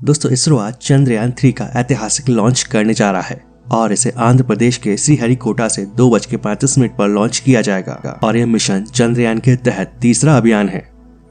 दोस्तों इसरो आज चंद्रयान 3 का ऐतिहासिक लॉन्च करने जा रहा है और इसे आंध्र प्रदेश के श्रीहरिकोटा से 2:35 पर लॉन्च किया जाएगा और यह मिशन चंद्रयान के तहत तीसरा अभियान है।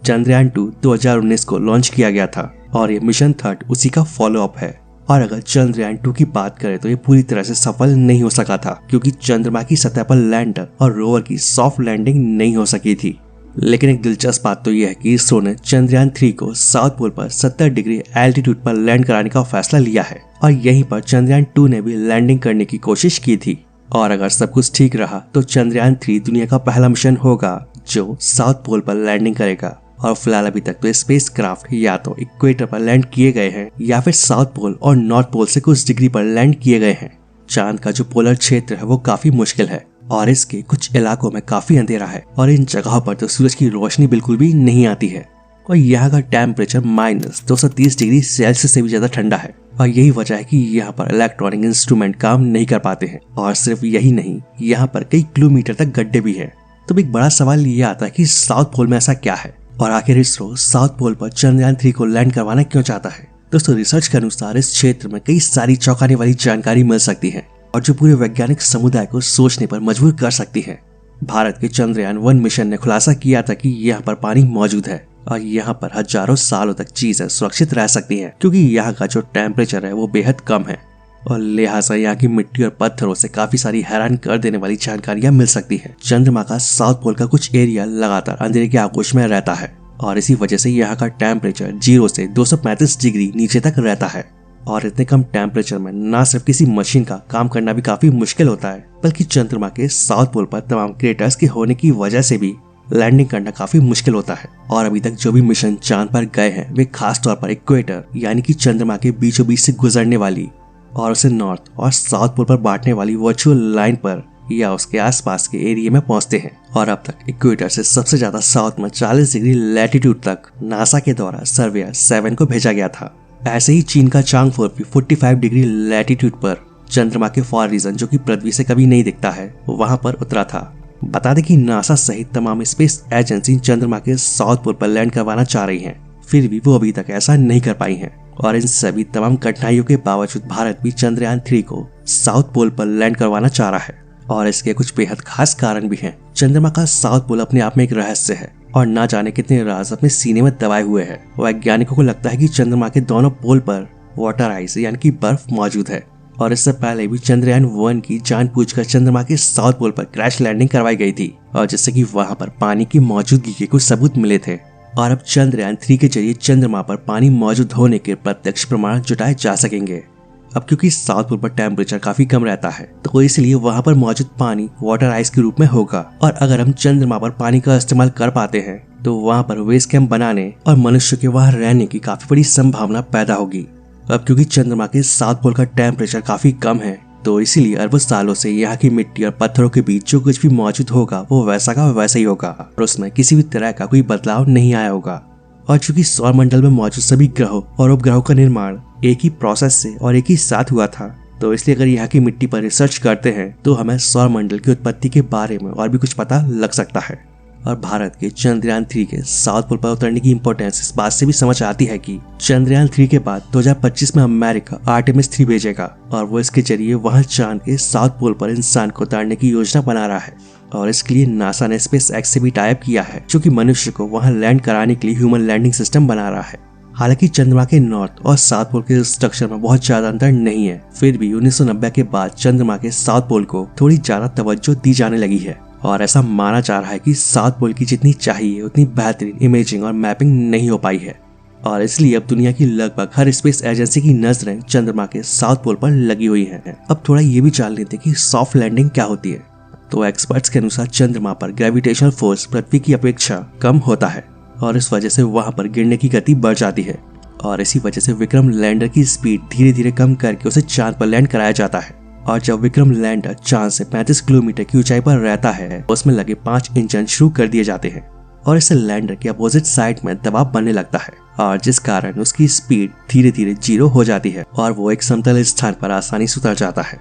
चंद्रयान 2 2019 को लॉन्च किया गया था और यह मिशन 3 उसी का फॉलो अप है। और अगर चंद्रयान 2 की बात करें तो ये पूरी तरह से सफल नहीं हो सका था क्योंकि चंद्रमा की सतह पर लैंडर और रोवर की सॉफ्ट लैंडिंग नहीं हो सकी थी। लेकिन एक दिलचस्प बात तो यह है कि इसरो ने चंद्रयान 3 को साउथ पोल पर 70 डिग्री एल्टीट्यूड पर लैंड कराने का फैसला लिया है और यहीं पर चंद्रयान 2 ने भी लैंडिंग करने की कोशिश की थी। और अगर सब कुछ ठीक रहा तो चंद्रयान 3 दुनिया का पहला मिशन होगा जो साउथ पोल पर लैंडिंग करेगा। और फिलहाल अभी तक तो स्पेस क्राफ्ट या तो इक्वेटर पर लैंड किए गए हैं या फिर साउथ पोल और नॉर्थ पोल से कुछ डिग्री पर लैंड किए गए हैं। चांद का जो पोलर क्षेत्र है वो काफी मुश्किल है और इसके कुछ इलाकों में काफी अंधेरा है और इन जगहों पर तो सूरज की रोशनी बिल्कुल भी नहीं आती है और यहाँ का टेम्परेचर -230 डिग्री सेल्सियस से भी ज्यादा ठंडा है। और यही वजह है कि यहाँ पर इलेक्ट्रॉनिक इंस्ट्रूमेंट काम नहीं कर पाते हैं। और सिर्फ यही नहीं, यहाँ पर कई किलोमीटर तक गड्ढे भी है। तो एक बड़ा सवाल ये आता है कि साउथ पोल में ऐसा क्या है और आखिर इसरो साउथ पोल पर चंद्रयान 3 को लैंड करवाना क्यों चाहता है। दोस्तों रिसर्च के अनुसार इस क्षेत्र में कई सारी चौंकाने वाली जानकारी मिल सकती है और जो पूरे वैज्ञानिक समुदाय को सोचने पर मजबूर कर सकती है। भारत के चंद्रयान 1 मिशन ने खुलासा किया था कि यहाँ पर पानी मौजूद है और यहाँ पर हजारों सालों तक चीजें सुरक्षित रह सकती हैं क्योंकि यहाँ का जो टेम्परेचर है वो बेहद कम है और लिहाजा यहाँ की मिट्टी और पत्थरों से काफी सारी हैरान कर देने वाली जानकारियां मिल सकती है। चंद्रमा का साउथ पोल का कुछ एरिया लगातार अंधेरे के आगोश में रहता है और इसी वजह से यहाँ का टेम्परेचर 0 से 235 डिग्री नीचे तक रहता है। और इतने कम टेम्परेचर में न सिर्फ किसी मशीन का काम करना भी काफी मुश्किल होता है बल्कि चंद्रमा के साउथ पोल पर तमाम क्रेटर्स के होने की वजह से भी लैंडिंग करना काफी मुश्किल होता है। और अभी तक जो भी मिशन चांद पर गए हैं वे खास तौर पर इक्वेटर यानी कि चंद्रमा के बीचों बीच से गुजरने वाली और उसे नॉर्थ और साउथ पोल पर बांटने वाली वर्चुअल लाइन पर या उसके आसपास के एरिया में पहुंचते हैं। और अब तक इक्वेटर से सबसे ज्यादा साउथ में 40 डिग्री लैटिट्यूड तक नासा के द्वारा सर्वेयर 7 को भेजा गया था। ऐसे ही चीन का चांगफो भी 45 डिग्री लैटिट्यूड पर चंद्रमा के फार रीजन जो कि पृथ्वी से कभी नहीं दिखता है वहां पर उतरा था। बता दें कि नासा सहित तमाम स्पेस एजेंसी चंद्रमा के साउथ पोल पर लैंड करवाना चाह रही हैं, फिर भी वो अभी तक ऐसा नहीं कर पाई हैं। और इन सभी तमाम कठिनाइयों के बावजूद भारत भी चंद्रयान 3 को साउथ पोल पर लैंड करवाना चाह रहा है और इसके कुछ बेहद खास कारण भी हैं। चंद्रमा का साउथ पोल अपने आप में एक रहस्य है और ना जाने कितने राज अपने सीने में दबाए हुए हैं। वैज्ञानिकों को लगता है कि चंद्रमा के दोनों पोल पर वाटर आइस यानी कि बर्फ मौजूद है और इससे पहले भी चंद्रयान 1 की जानबूझकर चंद्रमा के साउथ पोल पर क्रैश लैंडिंग करवाई गई थी और जिससे कि वहां पर पानी की मौजूदगी के कुछ सबूत मिले थे। और अब चंद्रयान 3 के जरिए चंद्रमा पर पानी मौजूद होने के प्रत्यक्ष प्रमाण जुटाए जा सकेंगे। अब क्योंकि साउथ पोल पर टेम्परेचर काफी कम रहता है तो इसलिए वहां पर मौजूद पानी वाटर आइस के रूप में होगा और अगर हम चंद्रमा पर पानी का इस्तेमाल कर पाते हैं तो वहां पर बेस कैंप बनाने और मनुष्य के वहां रहने की काफी बड़ी संभावना पैदा होगी। अब क्योंकि चंद्रमा के साउथ पोल का टेम्परेचर काफी कम है तो इसीलिए अरबों सालों से यहाँ की मिट्टी और पत्थरों के बीच जो कुछ भी मौजूद होगा वो वैसा का वैसा ही होगा और उसमें किसी भी तरह का कोई बदलाव नहीं आया होगा। और चूंकि सौर मंडल में मौजूद सभी ग्रहों और उपग्रहों का निर्माण एक ही प्रोसेस से और एक ही साथ हुआ था तो इसलिए अगर यहाँ की मिट्टी पर रिसर्च करते हैं तो हमें सौर मंडल की उत्पत्ति के बारे में और भी कुछ पता लग सकता है। और भारत के चंद्रयान 3 के साउथ पोल पर उतरने की इम्पोर्टेंस इस बात से भी समझ आती है कि चंद्रयान 3 के बाद 2025 में अमेरिका आर्टेमिस 3 भेजेगा और वो इसके जरिए वहां चांद के साउथ पोल पर इंसान को उतारने की योजना बना रहा है। और इसके लिए नासा ने स्पेस एक्स से भी टाई अप किया है जो कि मनुष्य को वहां लैंड कराने के लिए ह्यूमन लैंडिंग सिस्टम बना रहा है। हालांकि चंद्रमा के नॉर्थ और साउथ पोल के स्ट्रक्चर में बहुत ज्यादा अंतर नहीं है, फिर भी 1990 के बाद चंद्रमा के साउथ पोल को थोड़ी ज्यादा तवज्जो दी जाने लगी है और ऐसा माना जा रहा है कि साउथ पोल की जितनी चाहिए उतनी बेहतरीन इमेजिंग और मैपिंग नहीं हो पाई है और इसलिए अब दुनिया की लगभग हर स्पेस एजेंसी की नजरें चंद्रमा के साउथ पोल पर लगी हुई हैं। अब थोड़ा ये भी जान लेते कि सॉफ्ट लैंडिंग क्या होती है। तो एक्सपर्ट्स के अनुसार चंद्रमा पर ग्रेविटेशनल फोर्स पृथ्वी की अपेक्षा कम होता है और इस वजह से वहां पर गिरने की गति बढ़ जाती है और इसी वजह से विक्रम लैंडर की स्पीड धीरे धीरे कम करके उसे चांद पर लैंड कराया जाता है। और जब विक्रम लैंडर चांद से 35 किलोमीटर की ऊंचाई पर रहता है उसमें लगे 5 इंजन शुरू कर दिए जाते हैं और इससे लैंडर के अपोजिट साइड में दबाव बनने लगता है और जिस कारण उसकी स्पीड धीरे धीरे 0 हो जाती है और वो एक समतल स्थान पर आसानी से उतर जाता है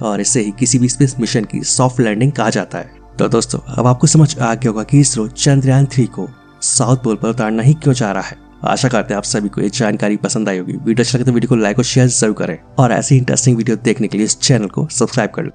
और इससे ही किसी भी स्पेस मिशन की सॉफ्ट लैंडिंग कहा जाता है। तो दोस्तों अब आपको समझ आ गया होगा कि इसरो चंद्रयान 3 को साउथ पोल पर उतारना ही क्यों चाह रहा है आशा करते हैं आप सभी को ये जानकारी पसंद आई होगी। वीडियो अच्छा लगे तो वीडियो को लाइक और शेयर जरूर करें और ऐसी इंटरेस्टिंग वीडियो देखने के लिए इस चैनल को सब्सक्राइब कर लो।